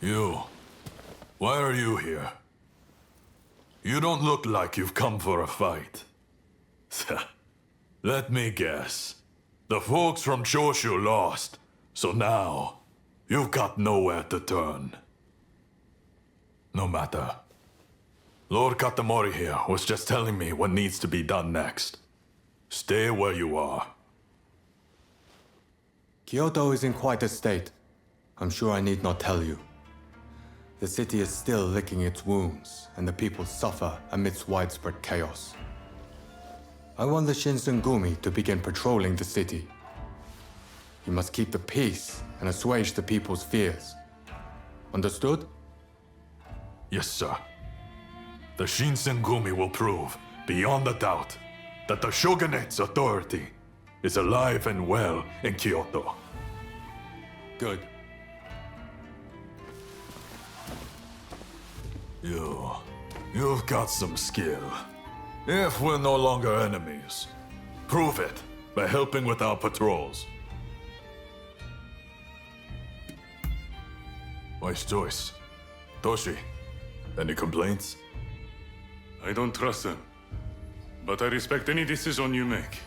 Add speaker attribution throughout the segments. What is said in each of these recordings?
Speaker 1: You. Why are you here? You don't look like you've come for a fight. Let me guess. The folks from Choshu lost, so now you've got nowhere to turn. No matter. Lord Katamori here was just telling me what needs to be done next. Stay where you are.
Speaker 2: Kyoto is in quite a state. I'm sure I need not tell you. The city is still licking its wounds, and the people suffer amidst widespread chaos. I want the Shinsengumi to begin patrolling the city. You must keep the peace and assuage the people's fears. Understood?
Speaker 1: Yes, sir. The Shinsengumi will prove, beyond a doubt, that the Shogunate's authority is alive and well in Kyoto.
Speaker 2: Good.
Speaker 1: You've got some skill. If we're no longer enemies, prove it by helping with our patrols. Wise choice. Toshi, any complaints?
Speaker 3: I don't trust them, but I respect any decision you make.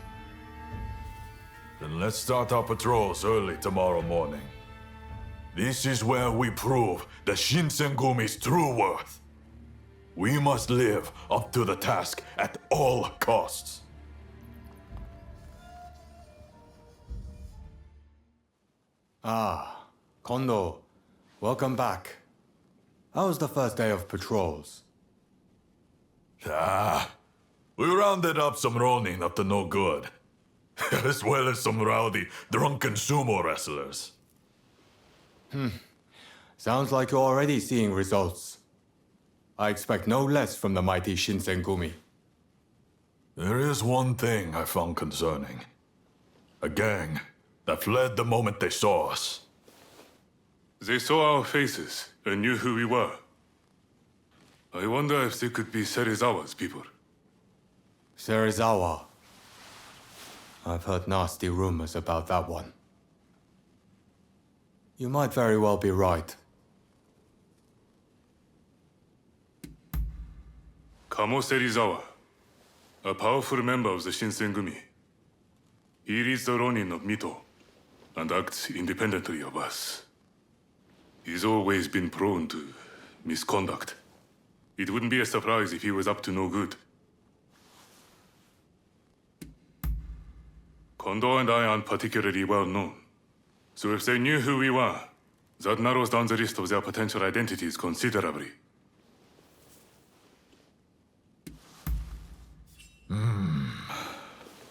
Speaker 1: Then let's start our patrols early tomorrow morning. This is where we prove the Shinsengumi's true worth. We must live up to the task at all costs.
Speaker 2: Ah, Kondo. Welcome back. How was the first day of patrols?
Speaker 1: We rounded up some Ronin up to no good. As well as some rowdy, drunken sumo wrestlers.
Speaker 2: Sounds like you're already seeing results. I expect no less from the mighty Shinsengumi.
Speaker 1: There is one thing I found concerning. A gang that fled the moment they saw us.
Speaker 3: They saw our faces and knew who we were. I wonder if they could be Serizawa's people.
Speaker 2: Serizawa. I've heard nasty rumors about that one. You might very well be right.
Speaker 3: Kamo Serizawa, a powerful member of the Shinsengumi. He leads the Ronin of Mito and acts independently of us. He's always been prone to misconduct. It wouldn't be a surprise if he was up to no good. Kondo and I aren't particularly well known, so if they knew who we were, that narrows down the list of their potential identities considerably.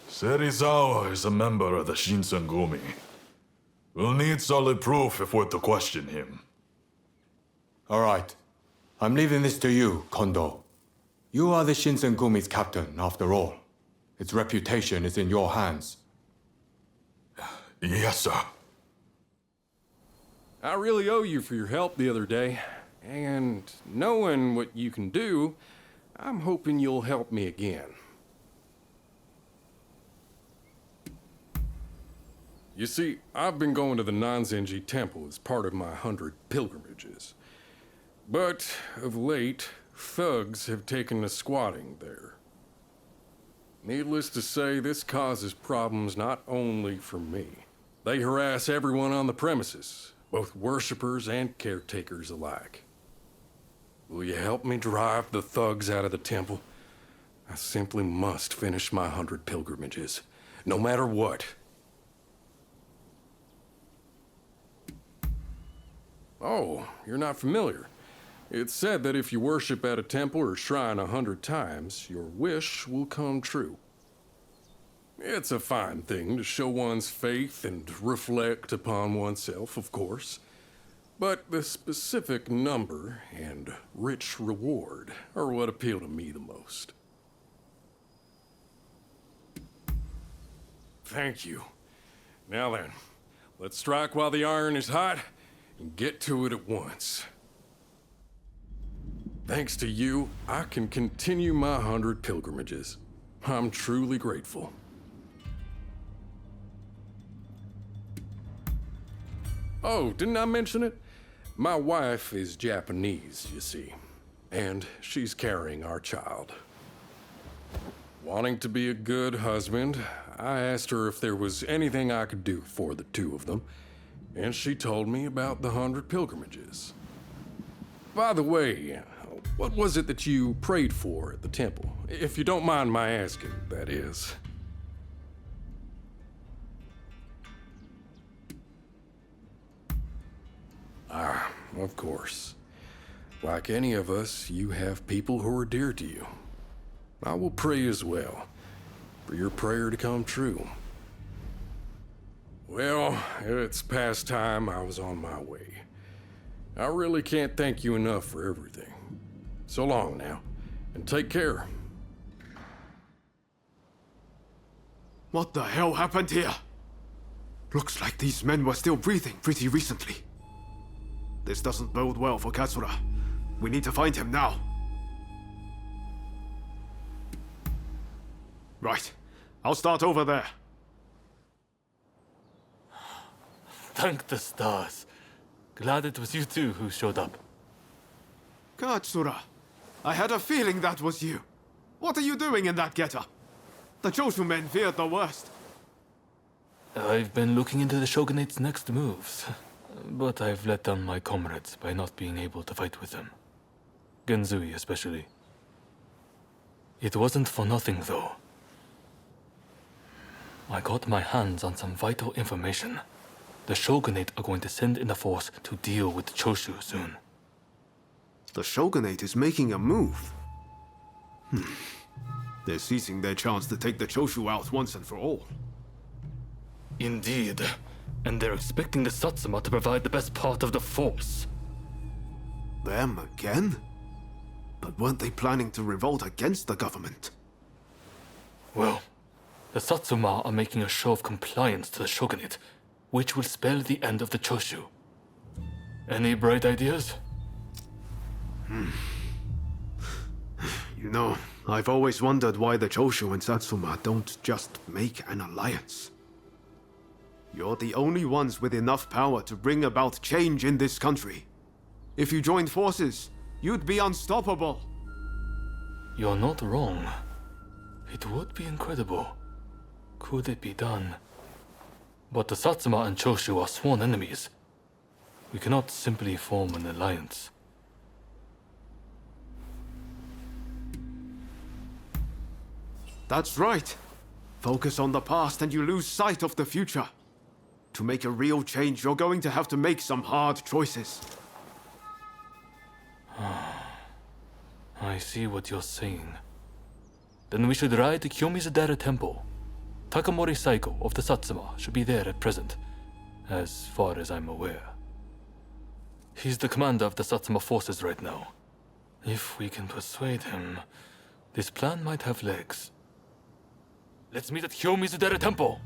Speaker 1: Serizawa is a member of the Shinsengumi. We'll need solid proof if we're to question him.
Speaker 2: All right. I'm leaving this to you, Kondo. You are the Shinsengumi's captain, after all. Its reputation is in your hands.
Speaker 1: Yes, sir.
Speaker 4: I really owe you for your help the other day. And knowing what you can do, I'm hoping you'll help me again. You see, I've been going to the Nanzenji Temple as part of my 100 pilgrimages. But of late, thugs have taken to squatting there. Needless to say, this causes problems not only for me. They harass everyone on the premises, both worshippers and caretakers alike. Will you help me drive the thugs out of the temple? I simply must finish my 100 pilgrimages, no matter what. Oh, you're not familiar. It's said that if you worship at a temple or shrine 100 times, your wish will come true. It's a fine thing to show one's faith and reflect upon oneself, of course. But the specific number and rich reward are what appeal to me the most. Thank you. Now then, let's strike while the iron is hot and get to it at once. Thanks to you, I can continue my 100 pilgrimages. I'm truly grateful. Oh, didn't I mention it? My wife is Japanese, you see, and she's carrying our child. Wanting to be a good husband, I asked her if there was anything I could do for the two of them, and she told me about the 100 pilgrimages. By the way, what was it that you prayed for at the temple? If you don't mind my asking, that is. Ah, of course. Like any of us, you have people who are dear to you. I will pray as well, for your prayer to come true. Well, it's past time. I was on my way. I really can't thank you enough for everything. So long now, and take care.
Speaker 5: What the hell happened here? Looks like these men were still breathing pretty recently. This doesn't bode well for Katsura. We need to find him now. Right. I'll start over there.
Speaker 6: Thank the stars. Glad it was you two who showed up.
Speaker 5: Katsura, I had a feeling that was you. What are you doing in that getup? The Choshu men feared the worst.
Speaker 6: I've been looking into the Shogunate's next moves, but I've let down my comrades by not being able to fight with them. Genzui especially. It wasn't for nothing, though. I got my hands on some vital information. The Shogunate are going to send in a force to deal with the Choshu soon.
Speaker 5: The Shogunate is making a move. They're seizing their chance to take the Choshu out once and for all.
Speaker 6: Indeed. And they're expecting the Satsuma to provide the best part of the force.
Speaker 5: Them again? But weren't they planning to revolt against the government?
Speaker 6: Well, the Satsuma are making a show of compliance to the Shogunate, which will spell the end of the Choshu. Any bright ideas?
Speaker 5: You know, I've always wondered why the Choshu and Satsuma don't just make an alliance. You're the only ones with enough power to bring about change in this country. If you joined forces, you'd be unstoppable.
Speaker 6: You're not wrong. It would be incredible. Could it be done? But the Satsuma and Choshu are sworn enemies. We cannot simply form an alliance.
Speaker 5: That's right. Focus on the past and you lose sight of the future. To make a real change, you're going to have to make some hard choices.
Speaker 6: I see what you're saying. Then we should ride to Kyomizudera Temple. Takamori Saiko of the Satsuma should be there at present, as far as I'm aware. He's the commander of the Satsuma forces right now. If we can persuade him, this plan might have legs. Let's meet at Kyomizudera Temple!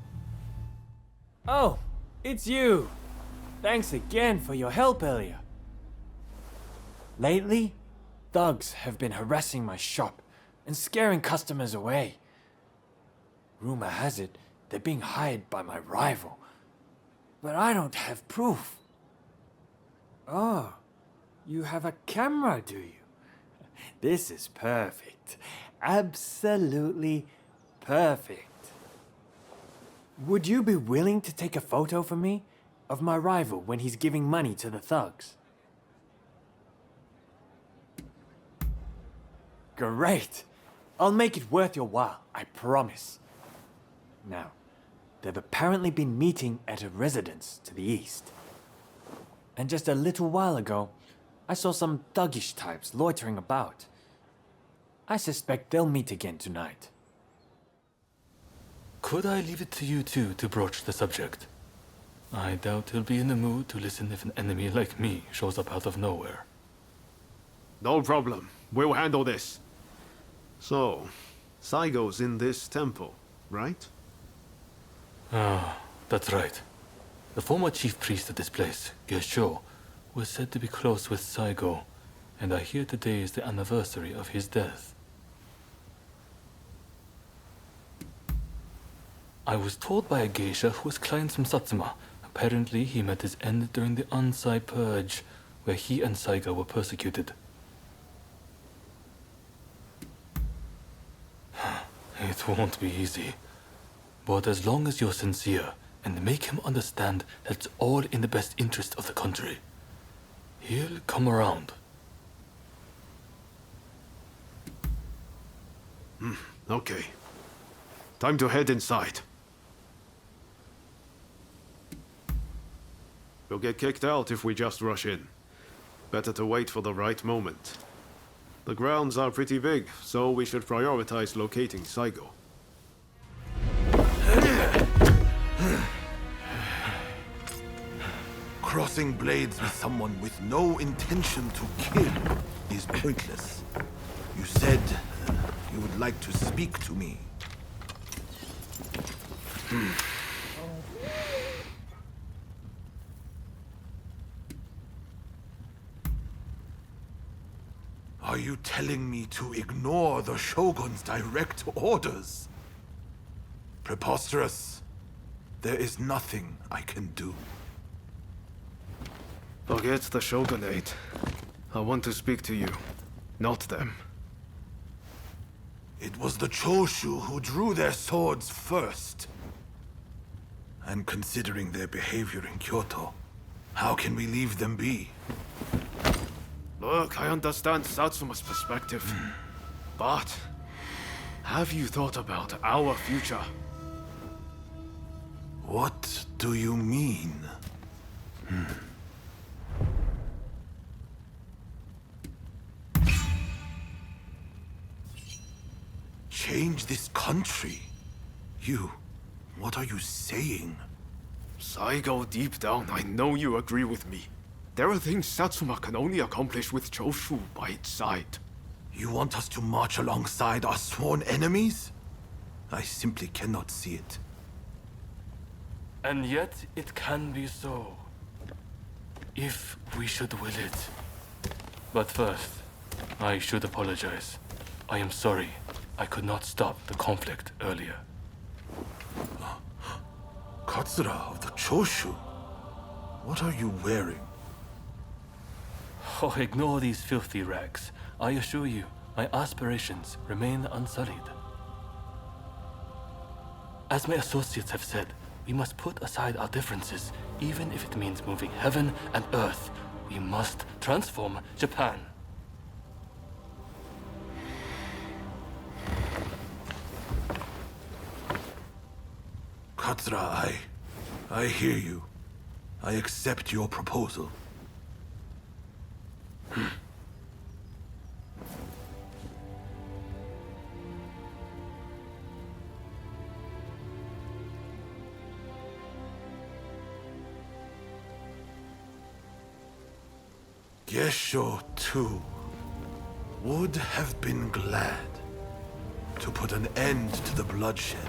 Speaker 7: Oh, it's you! Thanks again for your help earlier. Lately, thugs have been harassing my shop and scaring customers away. Rumor has it they're being hired by my rival, but I don't have proof. Oh, you have a camera, do you? This is perfect. Absolutely perfect. Would you be willing to take a photo for me of my rival when he's giving money to the thugs? Great! I'll make it worth your while, I promise. Now, they've apparently been meeting at a residence to the east. And just a little while ago, I saw some thuggish types loitering about. I suspect they'll meet again tonight.
Speaker 6: Could I leave it to you two to broach the subject? I doubt he'll be in the mood to listen if an enemy like me shows up out of nowhere.
Speaker 5: No problem. We'll handle this. So, Saigo's in this temple, right?
Speaker 6: Ah, that's right. The former chief priest of this place, Gesho, was said to be close with Saigo, and I hear today is the anniversary of his death. I was told by a geisha who was clients from Satsuma. Apparently, he met his end during the Ansai Purge, where he and Saiga were persecuted. It won't be easy. But as long as you're sincere and make him understand that it's all in the best interest of the country, he'll come around.
Speaker 5: Okay. Time to head inside. We'll get kicked out if we just rush in. Better to wait for the right moment. The grounds are pretty big, so we should prioritize locating Saigo.
Speaker 8: Crossing blades with someone with no intention to kill is pointless. You said you would like to speak to me. Are you telling me to ignore the Shogun's direct orders? Preposterous. There is nothing I can do.
Speaker 5: Forget the Shogunate. I want to speak to you, not them.
Speaker 8: It was the Choshu who drew their swords first. And considering their behavior in Kyoto, how can we leave them be?
Speaker 5: Look, I understand Satsuma's perspective. But have you thought about our future?
Speaker 8: What do you mean? Change this country? What are you saying?
Speaker 5: Saigo, deep down, I know you agree with me. There are things Satsuma can only accomplish with Choshu by its side.
Speaker 8: You want us to march alongside our sworn enemies? I simply cannot see it.
Speaker 6: And yet it can be so, if we should will it. But first, I should apologize. I am sorry I could not stop the conflict earlier.
Speaker 8: Katsura of the Choshu? What are you wearing?
Speaker 6: Oh, ignore these filthy rags. I assure you, my aspirations remain unsullied. As my associates have said, we must put aside our differences, even if it means moving heaven and earth. We must transform Japan.
Speaker 8: Katsura, I hear you. I accept your proposal. Gesho, too, would have been glad to put an end to the bloodshed.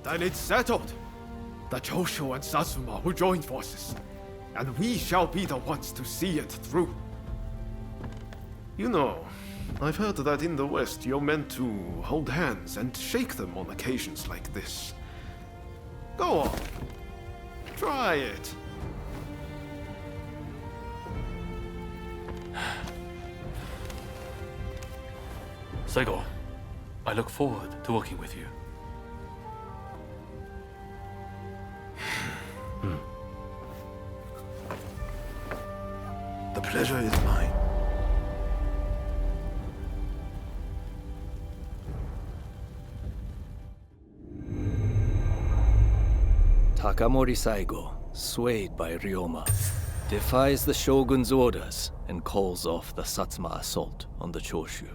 Speaker 5: Then it's settled. The Choshu and Satsuma will join forces, and we shall be the ones to see it through. You know, I've heard that in the West you're meant to hold hands and shake them on occasions like this. Go on. Try it.
Speaker 6: Saigo, I look forward to working with you.
Speaker 8: The pleasure is mine.
Speaker 9: Takamori Saigo, swayed by Ryoma, defies the Shogun's orders and calls off the Satsuma assault on the Choshu.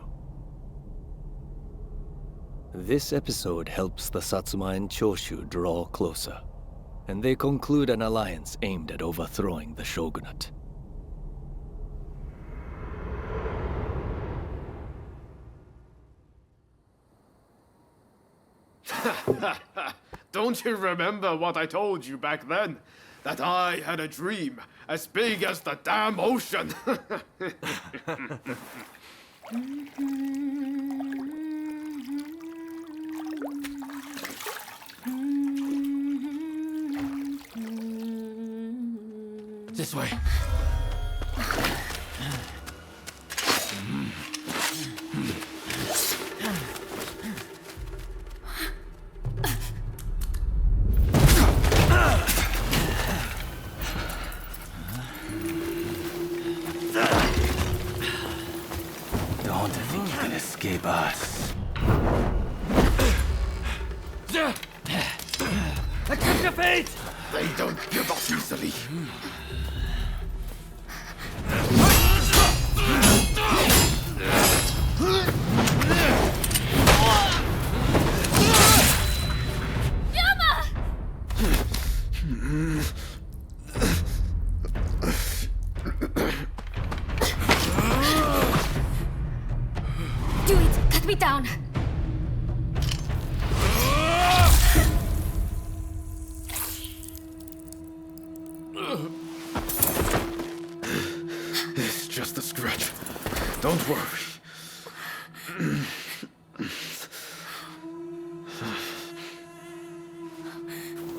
Speaker 9: This episode helps the Satsuma and Choshu draw closer, and they conclude an alliance aimed at overthrowing the shogunate.
Speaker 5: Don't you remember what I told you back then? That I had a dream as big as the damn ocean.
Speaker 7: This way.
Speaker 9: Don't think you can escape us.
Speaker 7: Accept your fate!
Speaker 8: They don't give up easily.
Speaker 10: Do it! Cut me down!
Speaker 5: It's just a scratch. Don't worry.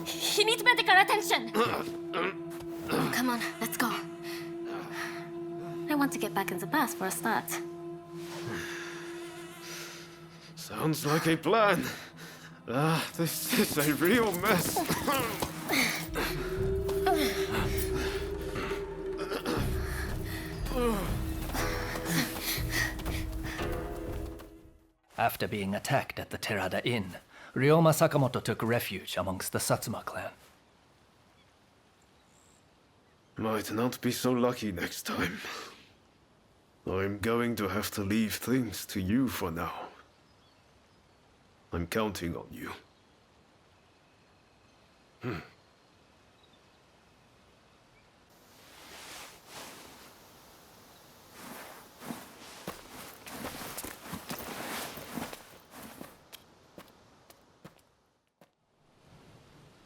Speaker 10: He needs medical attention! Come on, let's go. I want to get back in the past for a start.
Speaker 5: Sounds like a plan. This is a real mess.
Speaker 9: After being attacked at the Terada Inn, Ryoma Sakamoto took refuge amongst the Satsuma clan.
Speaker 5: Might not be so lucky next time. I'm going to have to leave things to you for now. I'm counting on you.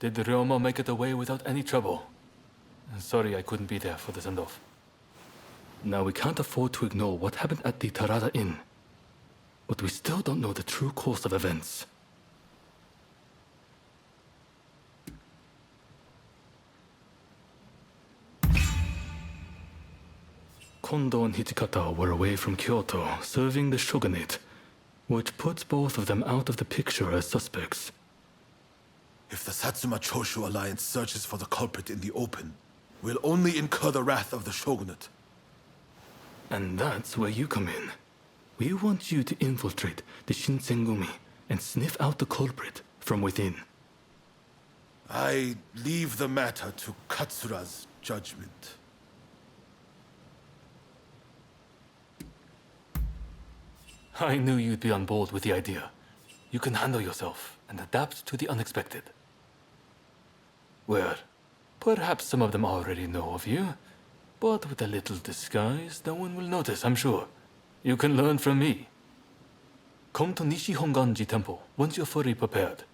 Speaker 6: Did Ryoma make it away without any trouble? Sorry I couldn't be there for the send-off. Now we can't afford to ignore what happened at the Terada Inn. But we still don't know the true course of events. Kondo and Hijikata were away from Kyoto, serving the shogunate, which puts both of them out of the picture as suspects.
Speaker 8: If the Satsuma Choshu alliance searches for the culprit in the open, we'll only incur the wrath of the shogunate.
Speaker 6: And that's where you come in. We want you to infiltrate the Shinsengumi and sniff out the culprit from within.
Speaker 8: I leave the matter to Katsura's judgment.
Speaker 6: I knew you'd be on board with the idea. You can handle yourself and adapt to the unexpected. Well, perhaps some of them already know of you, but with a little disguise, no one will notice, I'm sure. You can learn from me. Come to Nishi Honganji Temple once you're fully prepared.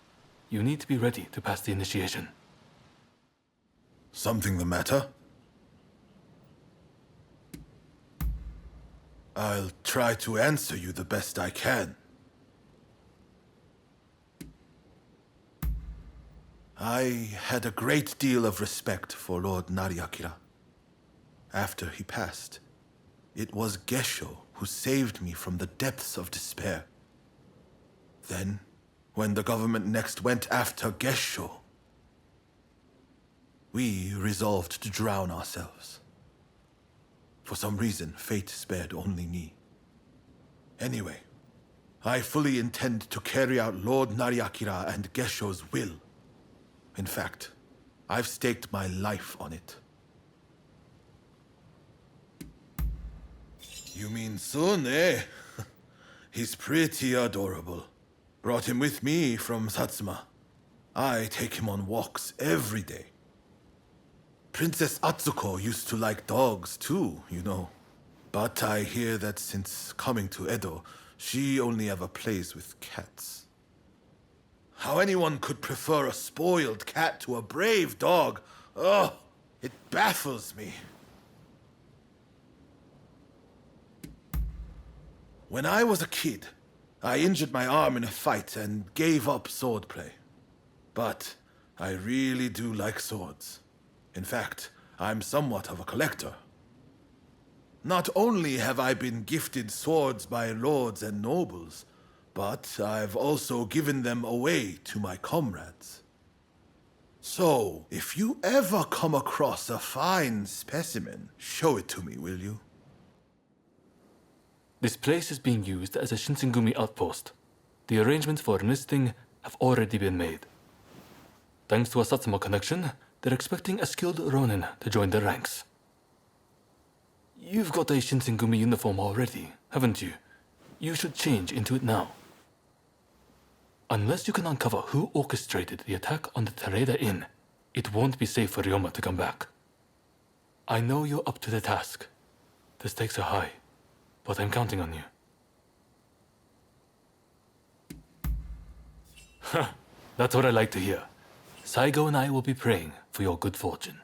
Speaker 6: You need to be ready to pass the initiation.
Speaker 8: Something the matter? I'll try to answer you the best I can. I had a great deal of respect for Lord Nariakira. After he passed, it was Gesho who saved me from the depths of despair. Then, when the government next went after Gesho, we resolved to drown ourselves. For some reason, fate spared only me. Anyway, I fully intend to carry out Lord Nariakira and Gesho's will. In fact, I've staked my life on it. You mean Sun, eh? He's pretty adorable. Brought him with me from Satsuma. I take him on walks every day. Princess Atsuko used to like dogs too, you know. But I hear that since coming to Edo, she only ever plays with cats. How anyone could prefer a spoiled cat to a brave dog, oh, it baffles me. When I was a kid, I injured my arm in a fight and gave up swordplay. But I really do like swords. In fact, I'm somewhat of a collector. Not only have I been gifted swords by lords and nobles, but I've also given them away to my comrades. So, if you ever come across a fine specimen, show it to me, will you?
Speaker 6: This place is being used as a Shinsengumi outpost. The arrangements for enlisting have already been made. Thanks to a Satsuma connection, they're expecting a skilled Ronin to join their ranks. You've got a Shinsengumi uniform already, haven't you? You should change into it now. Unless you can uncover who orchestrated the attack on the Tereda Inn, it won't be safe for Ryoma to come back. I know you're up to the task. The stakes are high, but I'm counting on you. That's what I like to hear. Saigo and I will be praying for your good fortune.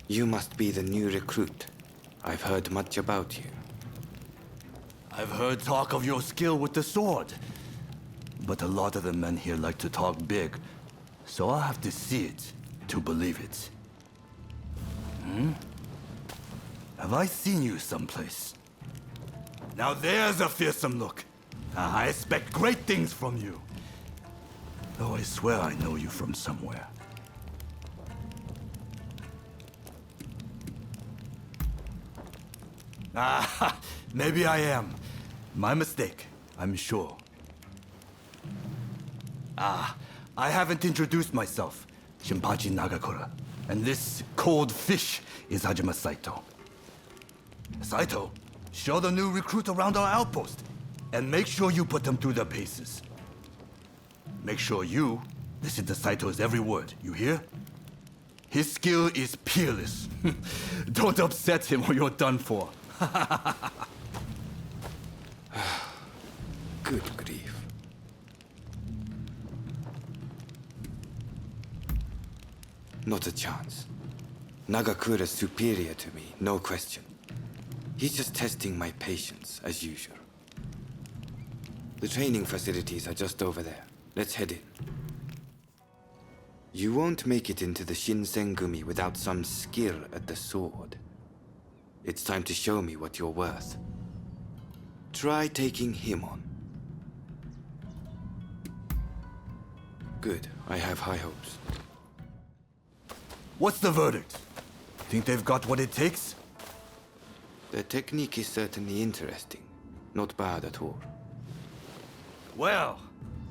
Speaker 11: You must be the new recruit. I've heard much about you.
Speaker 12: I've heard talk of your skill with the sword. But a lot of the men here like to talk big, so I'll have to see it to believe it. Have I seen you someplace? Now there's a fearsome look. I expect great things from you. Though I swear I know you from somewhere. Maybe I am. My mistake, I'm sure. I haven't introduced myself. Shinpachi Nagakura. And this cold fish is Hajime Saito. Saito, show the new recruit around our outpost. And make sure you put them through their paces. Make sure you listen to Saito's every word, you hear? His skill is peerless. Don't upset him or you're done for.
Speaker 11: Good grief. Not a chance. Nagakura's superior to me, no question. He's just testing my patience, as usual. The training facilities are just over there. Let's head in. You won't make it into the Shinsengumi without some skill at the sword. It's time to show me what you're worth. Try taking him on. Good. I have high hopes.
Speaker 12: What's the verdict? Think they've got what it takes?
Speaker 11: The technique is certainly interesting. Not bad at all.
Speaker 12: Well,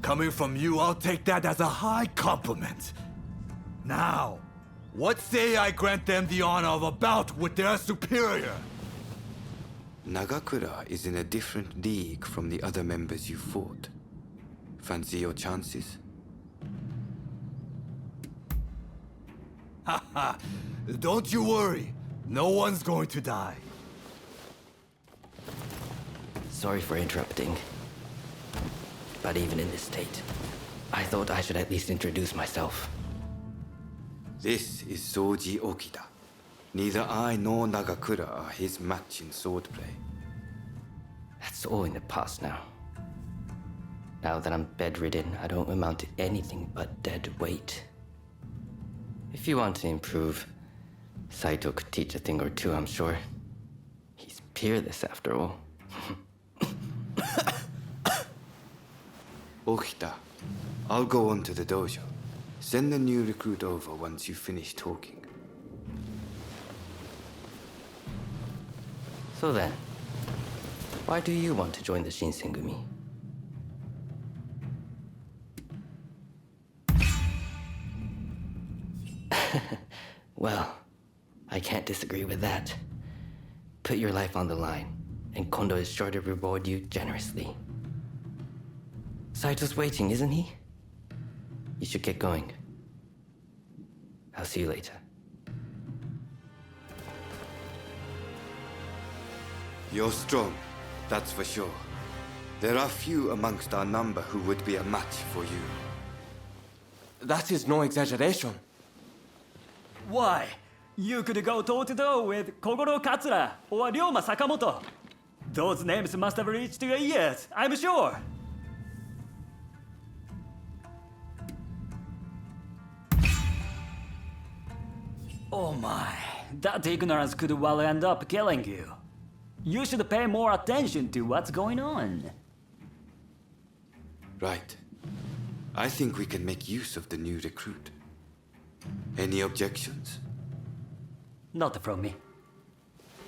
Speaker 12: coming from you, I'll take that as a high compliment. Now, what say I grant them the honor of a bout with their superior?
Speaker 11: Nagakura is in a different league from the other members you fought. Fancy your chances?
Speaker 12: Haha, don't you worry. No one's going to die.
Speaker 13: Sorry for interrupting. But even in this state, I thought I should at least introduce myself.
Speaker 11: This is Soji Okita. Neither I nor Nagakura are his match in swordplay.
Speaker 13: That's all in the past now. Now that I'm bedridden, I don't amount to anything but dead weight. If you want to improve, Saito could teach a thing or two, I'm sure. He's peerless after all.
Speaker 11: Okita, I'll go on to the dojo. Send the new recruit over once you finish talking.
Speaker 13: So then, why do you want to join the Shinsengumi? Well, I can't disagree with that. Put your life on the line, and Kondo is sure to reward you generously. Saito's waiting, isn't he? You should get going. I'll see you later.
Speaker 11: You're strong, that's for sure. There are few amongst our number who would be a match for you.
Speaker 7: That is no exaggeration.
Speaker 14: Why? You could go toe-to-toe with Kogoro Katsura or Ryoma Sakamoto. Those names must have reached your ears, I'm sure. Oh my, that ignorance could well end up killing you. You should pay more attention to what's going on.
Speaker 11: Right. I think we can make use of the new recruit. Any objections?
Speaker 14: Not from me.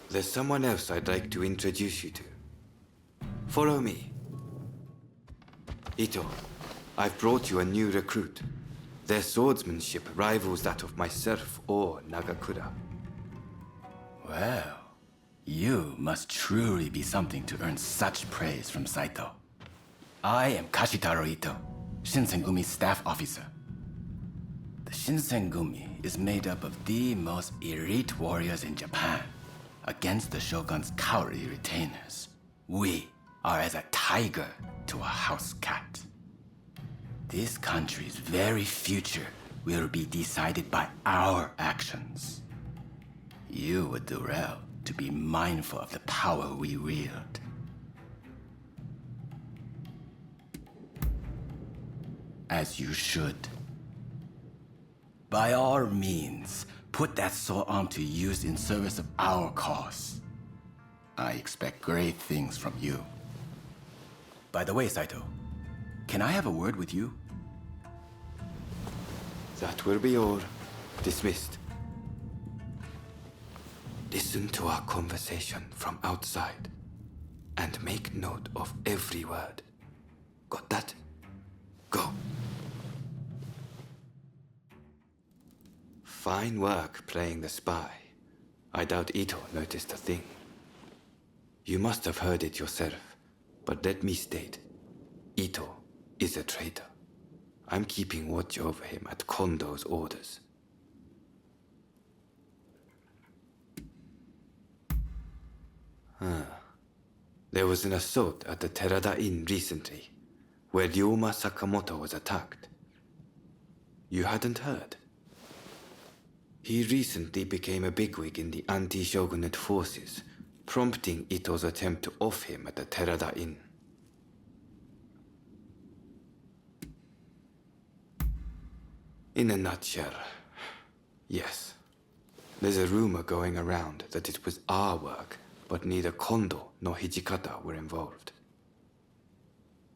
Speaker 11: There's someone else I'd like to introduce you to. Follow me. Ito, I've brought you a new recruit. Their swordsmanship rivals that of myself or Nagakura.
Speaker 15: Well, you must truly be something to earn such praise from Saito. I am Kashitaro Ito, Shinsen-gumi's staff officer. The Shinsen-gumi is made up of the most elite warriors in Japan against the shogun's cowardly retainers. We are as a tiger to a house cat. This country's very future will be decided by our actions. You would do well to be mindful of the power we wield. As you should. By all means, put that sword arm to use in service of our cause. I expect great things from you. By the way, Saito, can I have a word with you?
Speaker 11: That will be all. Dismissed. Listen to our conversation from outside and make note of every word. Got that? Go. Fine work playing the spy. I doubt Ito noticed a thing. You must have heard it yourself, but let me state, Ito is a traitor. I'm keeping watch over him at Kondo's orders. There was an assault at the Terada Inn recently, where Ryoma Sakamoto was attacked. You hadn't heard? He recently became a bigwig in the anti-shogunate forces, prompting Ito's attempt to off him at the Terada Inn. In a nutshell, yes. There's a rumor going around that it was our work, but neither Kondo nor Hijikata were involved.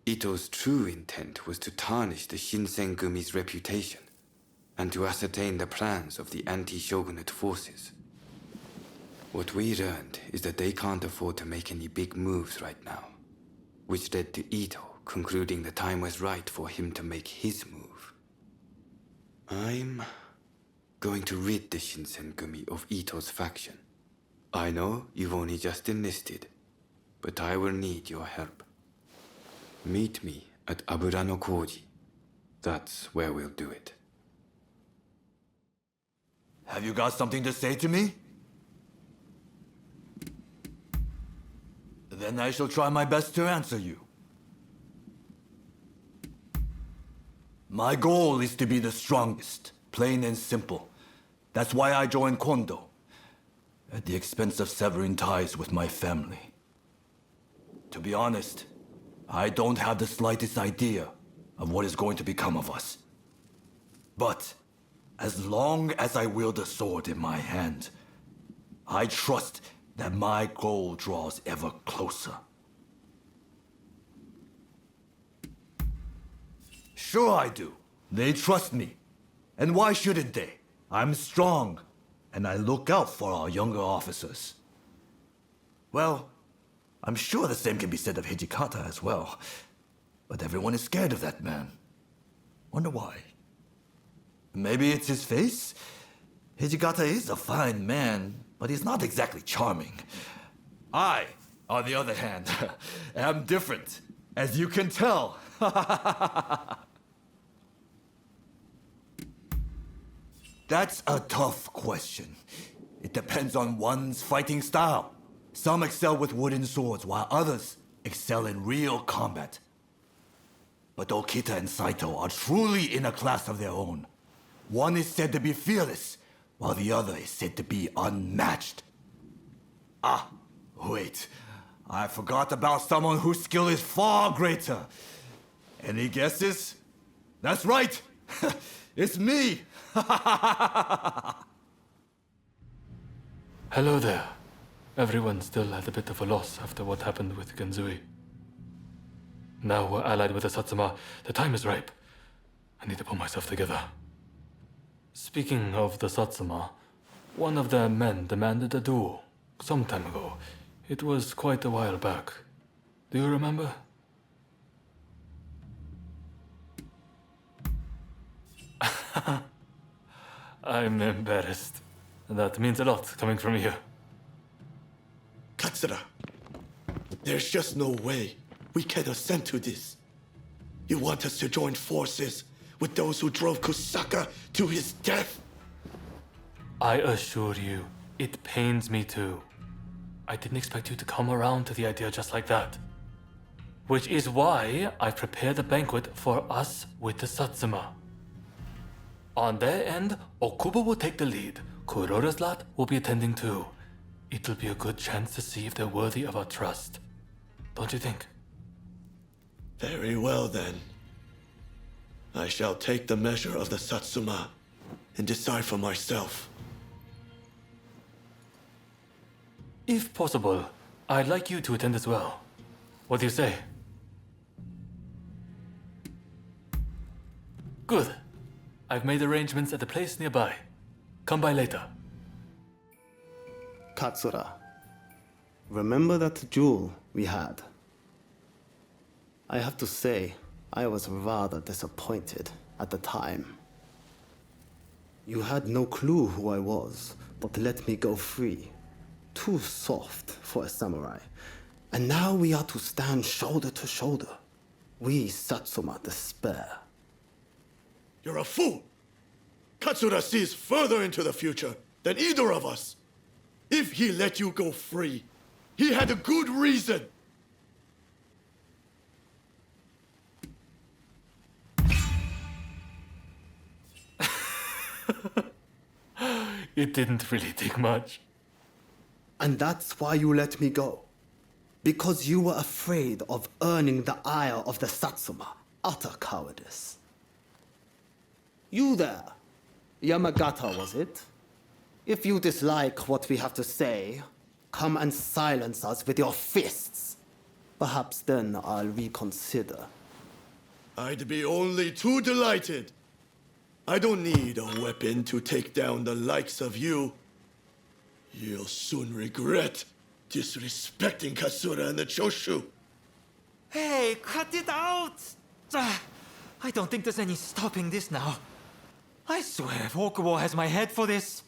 Speaker 11: Ito's true intent was to tarnish the Shinsen-gumi's reputation and to ascertain the plans of the anti-shogunate forces. What we learned is that they can't afford to make any big moves right now, which led to Ito concluding the time was right for him to make his move. I'm going to rid the Shinsen-gumi of Ito's faction. I know you've only just enlisted, but I will need your help. Meet me at Aburano Koji. That's where we'll do it.
Speaker 12: Have you got something to say to me? Then I shall try my best to answer you. My goal is to be the strongest, plain and simple. That's why I joined Kondo, at the expense of severing ties with my family. To be honest, I don't have the slightest idea of what is going to become of us. But as long as I wield a sword in my hand, I trust that my goal draws ever closer. Sure I do. They trust me. And why shouldn't they? I'm strong, and I look out for our younger officers. Well, I'm sure the same can be said of Hijikata as well. But everyone is scared of that man. Wonder why? Maybe it's his face? Hijikata is a fine man, but he's not exactly charming. I, on the other hand, am different, as you can tell. That's a tough question. It depends on one's fighting style. Some excel with wooden swords, while others excel in real combat. But Okita and Saito are truly in a class of their own. One is said to be fearless, while the other is said to be unmatched. Ah, wait. I forgot about someone whose skill is far greater. Any guesses? That's right! It's me!
Speaker 6: Hello there. Everyone still had a bit of a loss after what happened with Genzui. Now we're allied with the Satsuma. The time is ripe. I need to pull myself together. Speaking of the Satsuma, one of their men demanded a duel some time ago. It was quite a while back. Do you remember? I'm embarrassed. That means a lot coming from you.
Speaker 16: Katsura, there's just no way we can assent to this. You want us to join forces with those who drove Kusaka to his death?
Speaker 6: I assure you, it pains me too. I didn't expect you to come around to the idea just like that. Which is why I prepared a banquet for us with the Satsuma. On their end, Okubo will take the lead. Kuroda's lot will be attending too. It'll be a good chance to see if they're worthy of our trust. Don't you think?
Speaker 16: Very well then. I shall take the measure of the Satsuma and decide for myself.
Speaker 6: If possible, I'd like you to attend as well. What do you say? Good. I've made arrangements at a place nearby. Come by later.
Speaker 5: Katsura, remember that duel we had? I have to say, I was rather disappointed at the time. You had no clue who I was, but let me go free. Too soft for a samurai. And now we are to stand shoulder to shoulder. We Satsuma despair.
Speaker 16: You're a fool! Katsura sees further into the future than either of us. If he let you go free, he had a good reason.
Speaker 6: It didn't really take much.
Speaker 5: And that's why you let me go. Because you were afraid of earning the ire of the Satsuma. Utter cowardice. You there, Yamagata, was it? If you dislike what we have to say, come and silence us with your fists. Perhaps then I'll reconsider.
Speaker 16: I'd be only too delighted. I don't need a weapon to take down the likes of you. You'll soon regret disrespecting Katsura and the Choshu.
Speaker 14: Hey, cut it out! I don't think there's any stopping this now. I swear, Okubo has my head for this.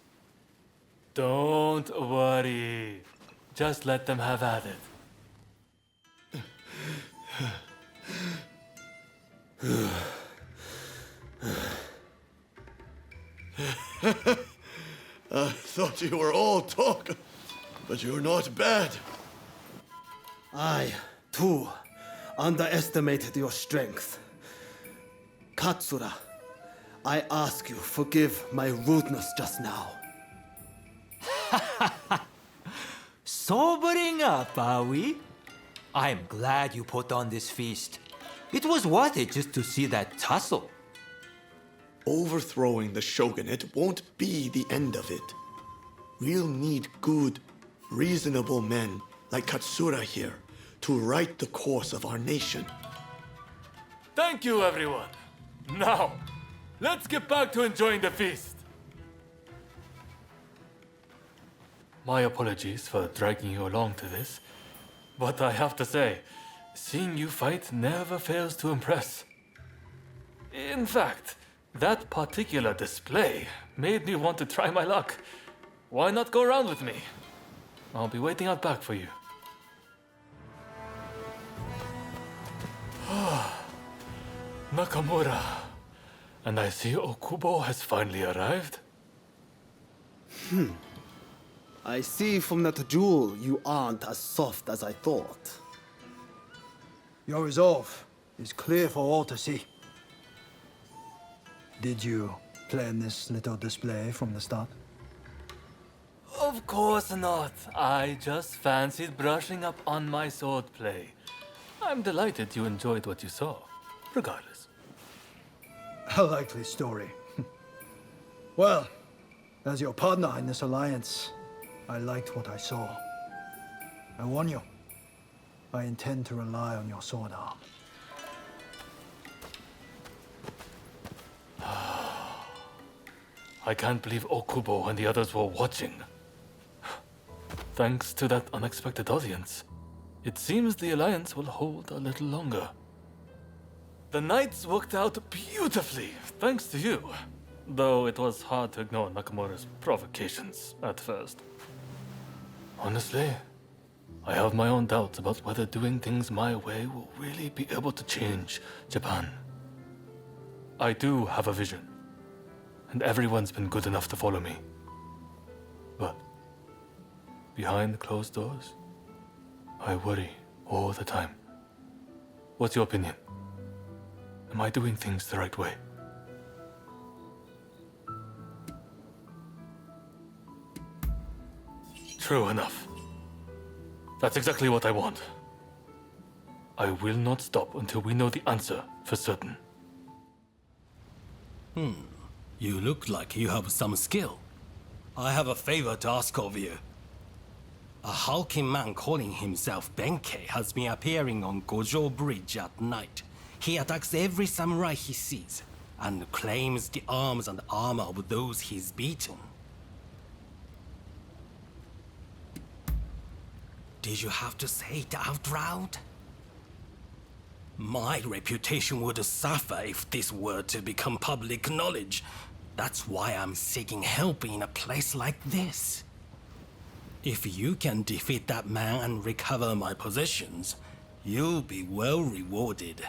Speaker 6: Don't worry. Just let them have at it.
Speaker 16: I thought you were all talk, but you're not bad.
Speaker 5: I, too, underestimated your strength. Katsura, I ask you, forgive my rudeness just now.
Speaker 14: Sobering up, are we? I'm glad you put on this feast. It was worth it just to see that tussle.
Speaker 16: Overthrowing the shogunate won't be the end of it. We'll need good, reasonable men like Katsura here to right the course of our nation.
Speaker 6: Thank you, everyone. Now, let's get back to enjoying the feast. My apologies for dragging you along to this, but I have to say, seeing you fight never fails to impress. In fact, that particular display made me want to try my luck. Why not go around with me? I'll be waiting out back for you. Nakamura. And I see Okubo has finally arrived.
Speaker 5: I see from that duel you aren't as soft as I thought.
Speaker 17: Your resolve is clear for all to see. Did you plan this little display from the start?
Speaker 6: Of course not. I just fancied brushing up on my swordplay. I'm delighted you enjoyed what you saw, regardless.
Speaker 17: A likely story. Well, as your partner in this alliance, I liked what I saw. I warn you, I intend to rely on your sword arm.
Speaker 6: I can't believe Okubo and the others were watching. Thanks to that unexpected audience, it seems the alliance will hold a little longer. The nights worked out beautifully, thanks to you. Though it was hard to ignore Nakamura's provocations at first. Honestly, I have my own doubts about whether doing things my way will really be able to change Japan. I do have a vision, and everyone's been good enough to follow me. But behind closed doors, I worry all the time. What's your opinion? Am I doing things the right way? True enough. That's exactly what I want. I will not stop until we know the answer for certain.
Speaker 18: You look like you have some skill. I have a favor to ask of you. A hulking man calling himself Benkei has been appearing on Gojo Bridge at night. He attacks every samurai he sees, and claims the arms and armor of those he's beaten. Did you have to say it out loud? My reputation would suffer if this were to become public knowledge. That's why I'm seeking help in a place like this. If you can defeat that man and recover my possessions, you'll be well rewarded.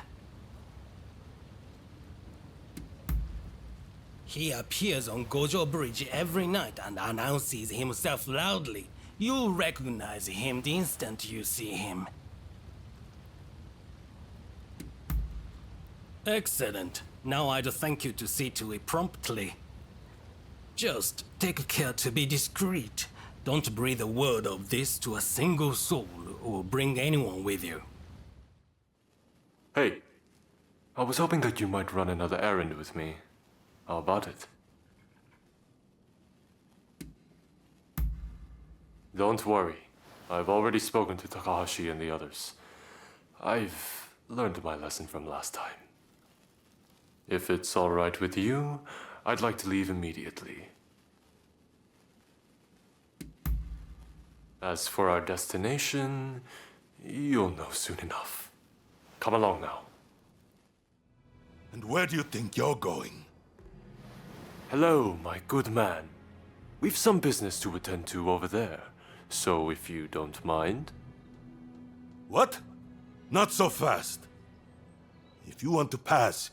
Speaker 18: He appears on Gojo Bridge every night and announces himself loudly. You'll recognize him the instant you see him. Excellent. Now I'd thank you to see to it promptly. Just take care to be discreet. Don't breathe a word of this to a single soul or bring anyone with you.
Speaker 19: Hey, I was hoping that you might run another errand with me. How about it? Don't worry. I've already spoken to Takahashi and the others. I've learned my lesson from last time. If it's all right with you, I'd like to leave immediately. As for our destination, you'll know soon enough. Come along now.
Speaker 16: And where do you think you're going?
Speaker 19: Hello, my good man. We've some business to attend to over there, so if you don't mind.
Speaker 16: What? Not so fast. If you want to pass,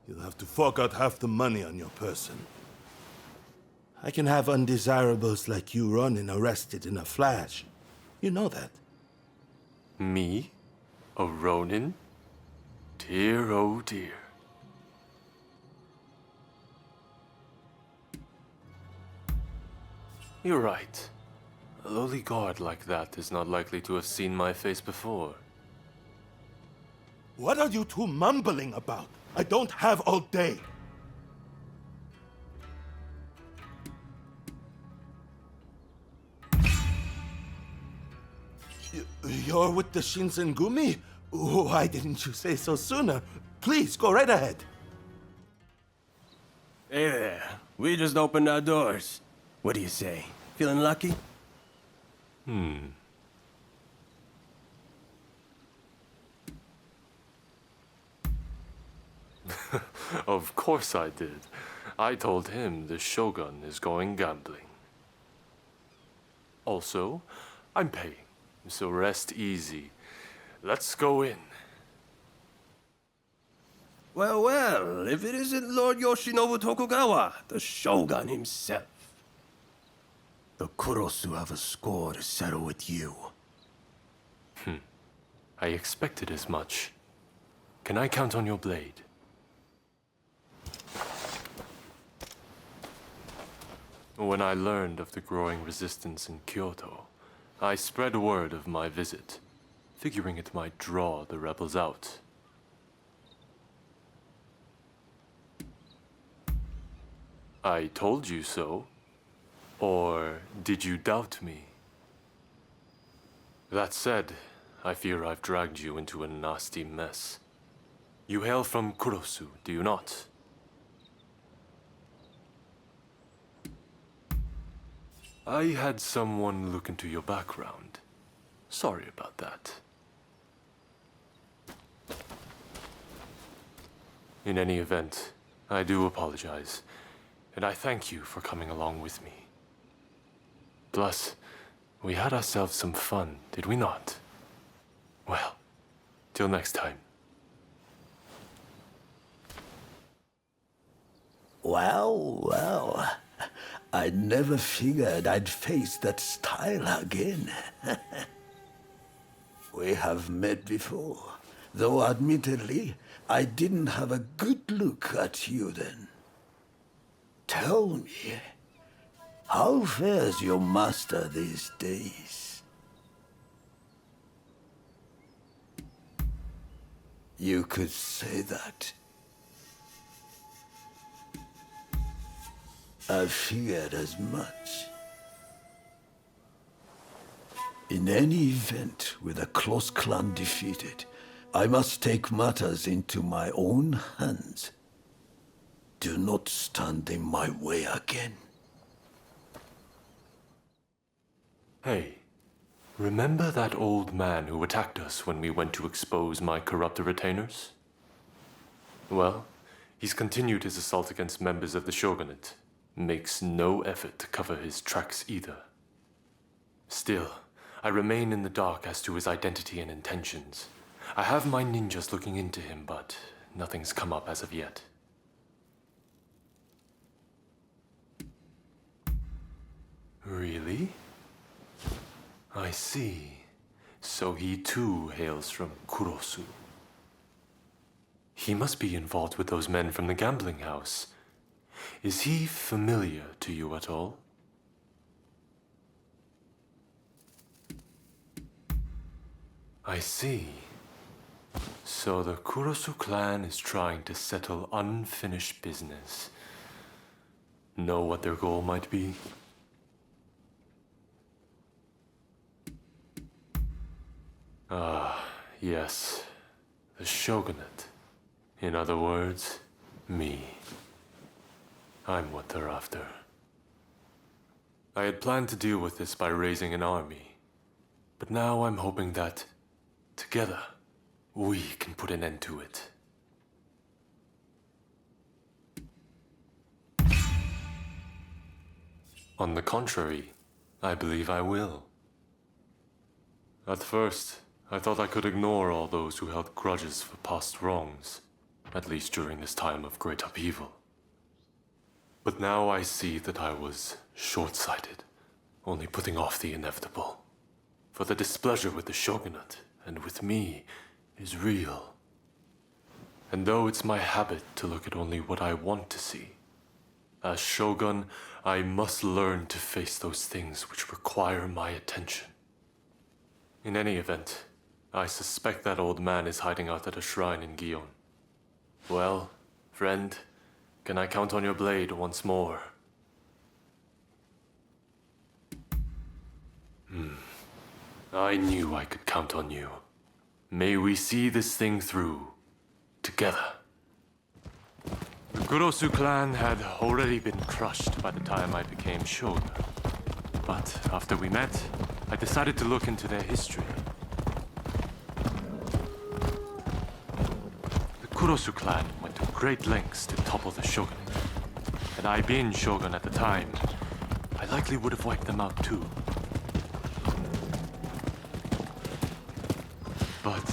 Speaker 16: you'll have to fork out half the money on your person. I can have undesirables like you Ronin arrested in a flash. You know that.
Speaker 19: Me? A Ronin? Dear, oh dear. You're right. A lowly guard like that is not likely to have seen my face before.
Speaker 16: What are you two mumbling about? I don't have all day. You're with the Shinsengumi? Why didn't you say so sooner? Please, go right ahead.
Speaker 20: Hey there. We just opened our doors. What do you say? Feeling lucky?
Speaker 19: Of course I did. I told him the Shogun is going gambling. Also, I'm paying, so rest easy. Let's go in.
Speaker 20: Well, well, if it isn't Lord Yoshinobu Tokugawa, the Shogun himself. The Kurosu have a score to settle with you.
Speaker 19: I expected as much. Can I count on your blade? When I learned of the growing resistance in Kyoto, I spread word of my visit, figuring it might draw the rebels out. I told you so. Or did you doubt me? That said, I fear I've dragged you into a nasty mess. You hail from Kurosu, do you not? I had someone look into your background. Sorry about that. In any event, I do apologize, and I thank you for coming along with me. Plus, we had ourselves some fun, did we not? Well, till next time.
Speaker 21: Well. I never figured I'd face that style again. We have met before, though admittedly, I didn't have a good look at you then. Tell me, how fares your master these days? You could say that. I figured as much. In any event, with a close clan defeated, I must take matters into my own hands. Do not stand in my way again.
Speaker 19: Hey, remember that old man who attacked us when we went to expose my corrupt retainers? Well, he's continued his assault against members of the shogunate. Makes no effort to cover his tracks either. Still, I remain in the dark as to his identity and intentions. I have my ninjas looking into him, but nothing's come up as of yet. Really? I see. So he too hails from Kurosu. He must be involved with those men from the gambling house. Is he familiar to you at all? I see. So the Kurosu clan is trying to settle unfinished business. Know what their goal might be? Ah, yes. The shogunate. In other words, me. I'm what they're after. I had planned to deal with this by raising an army. But now I'm hoping that, together, we can put an end to it. On the contrary, I believe I will. At first, I thought I could ignore all those who held grudges for past wrongs, at least during this time of great upheaval. But now I see that I was short-sighted, only putting off the inevitable. For the displeasure with the shogunate, and with me, is real. And though it's my habit to look at only what I want to see, as shogun, I must learn to face those things which require my attention. In any event, I suspect that old man is hiding out at a shrine in Gion. Well, friend, can I count on your blade once more? I knew I could count on you. May we see this thing through, together. The Kurosu clan had already been crushed by the time I became shogun. But after we met, I decided to look into their history. The Kurosu clan went to great lengths to topple the shogunate. Had I been shogun at the time, I likely would have wiped them out too. But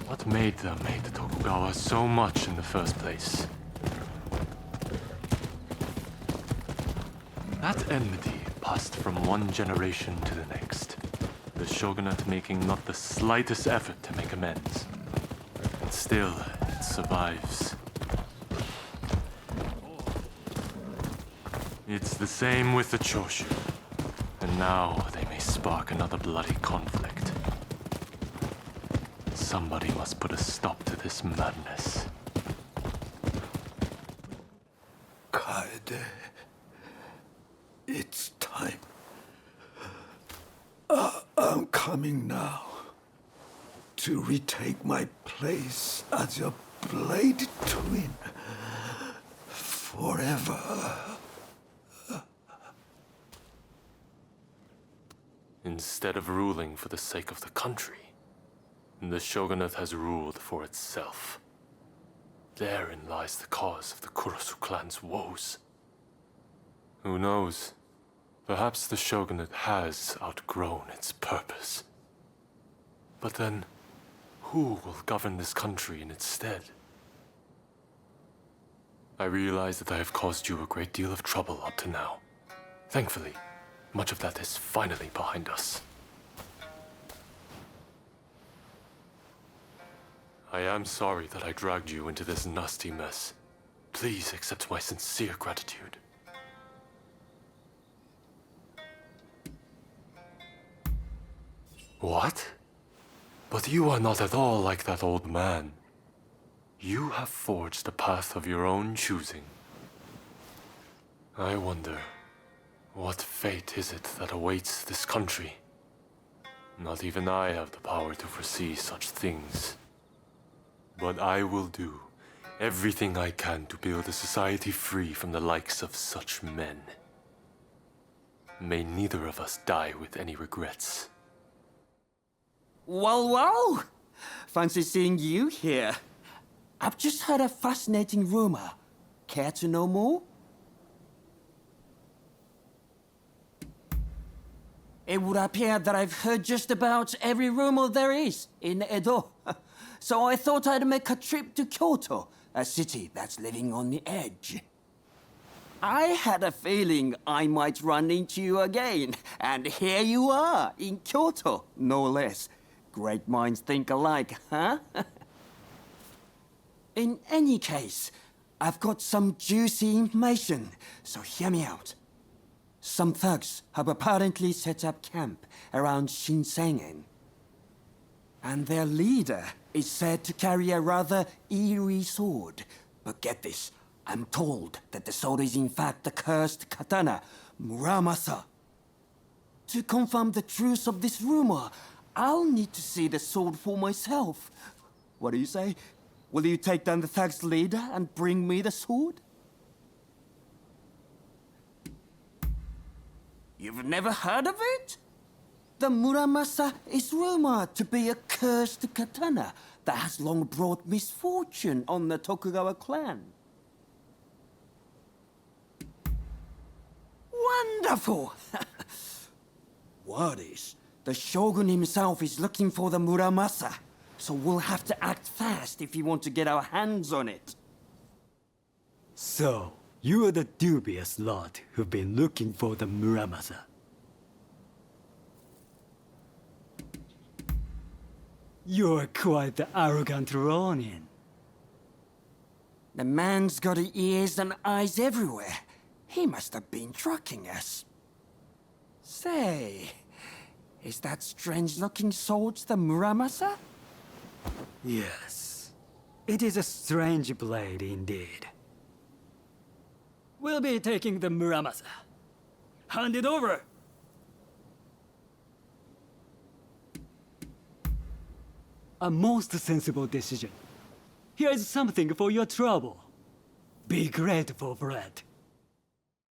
Speaker 19: what made them hate the Tokugawa so much in the first place? That enmity passed from one generation to the next, the shogunate making not the slightest effort to make amends. But still, it survives. It's the same with the Choshu, and now they may spark another bloody conflict. Somebody must put a stop to this madness.
Speaker 21: Kaede. It's time. I'm coming now to retake my place as your blade twin forever.
Speaker 19: Instead of ruling for the sake of the country, the shogunate has ruled for itself. Therein lies the cause of the Kurosu clan's woes. Who knows? Perhaps the shogunate has outgrown its purpose. But then, who will govern this country in its stead? I realize that I have caused you a great deal of trouble up to now. Thankfully, much of that is finally behind us. I am sorry that I dragged you into this nasty mess. Please accept my sincere gratitude. What? But you are not at all like that old man. You have forged a path of your own choosing. I wonder, what fate is it that awaits this country? Not even I have the power to foresee such things. But I will do everything I can to build a society free from the likes of such men. May neither of us die with any regrets.
Speaker 3: Well, fancy seeing you here. I've just heard a fascinating rumor. Care to know more? It would appear that I've heard just about every rumor there is in Edo. So I thought I'd make a trip to Kyoto, a city that's living on the edge. I had a feeling I might run into you again, and here you are, in Kyoto, no less. Great minds think alike, huh? In any case, I've got some juicy information, so hear me out. Some thugs have apparently set up camp around Shinsengen. And their leader is said to carry a rather eerie sword. But get this, I'm told that the sword is in fact the cursed katana, Muramasa. To confirm the truth of this rumor, I'll need to see the sword for myself. What do you say? Will you take down the thug's leader and bring me the sword? You've never heard of it? The Muramasa is rumored to be a cursed katana that has long brought misfortune on the Tokugawa clan. Wonderful! Word is, the Shogun himself is looking for the Muramasa, so we'll have to act fast if we want to get our hands on it.
Speaker 14: So, you are the dubious lot who've been looking for the Muramasa. You're quite the arrogant Ronin.
Speaker 3: The man's got ears and eyes everywhere. He must have been tracking us. Say, is that strange-looking sword the Muramasa?
Speaker 14: Yes. It is a strange blade indeed. We'll be taking the Muramasa. Hand it over! A most sensible decision. Here's something for your trouble. Be grateful for it.